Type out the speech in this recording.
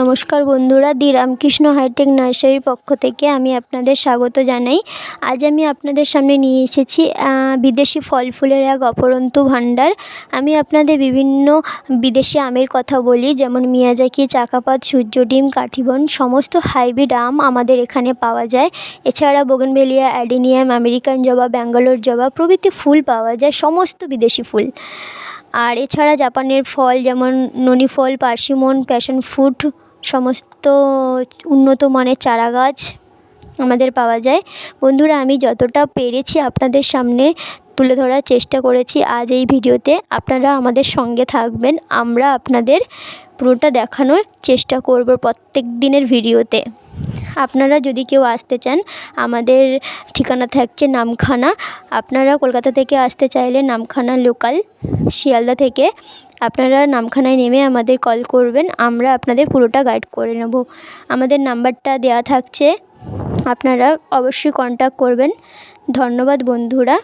নমস্কার বন্ধুরা, দি রামকৃষ্ণ হাইটেক নার্সারির পক্ষ থেকে আমি আপনাদের স্বাগত জানাই। আজ আমি আপনাদের সামনে নিয়ে এসেছি বিদেশি ফল ফুলের এক অপরন্ত ভাণ্ডার। আমি আপনাদের বিভিন্ন বিদেশি আমের কথা বলি, যেমন মিয়াজাকি, চাকাপাত, সূর্যডিম, কাঠিবন, সমস্ত হাইব্রিড আম আমাদের এখানে পাওয়া যায়। এছাড়া বোগেনভেলিয়া, অ্যাডেনিয়াম, আমেরিকান জবা, ব্যাঙ্গালোর জবা প্রভৃতি ফুল পাওয়া যায়, সমস্ত বিদেশি ফুল। আর এছাড়া জাপানের ফল যেমন ননি ফল, পার্সিমন, প্যাশন ফ্রুট, সমস্ত উন্নত মানের চারা গাছ আমাদের পাওয়া যায়। বন্ধুরা, আমি যতটা পেরেছি আপনাদের সামনে তুলে ধরার চেষ্টা করেছি আজ এই ভিডিওতে। আপনারা আমাদের সঙ্গে থাকবেন, আমরা আপনাদের পুরোটা দেখানোর চেষ্টা করব প্রত্যেক দিনের ভিডিওতে। আপনারা যদি কেউ আসতে চান, আমাদের ঠিকানা থাকছে নামখানা। আপনারা কলকাতা থেকে আসতে চাইলে নামখানা লোকাল শিয়ালদা থেকে আপনারা নামখানায় নেমে আমাদের কল করবেন, আমরা আপনাদের পুরোটা গাইড করে নেব। আমাদের নাম্বারটা দেওয়া থাকছে, আপনারা অবশ্যই কন্ট্যাক্ট করবেন। ধন্যবাদ বন্ধুরা।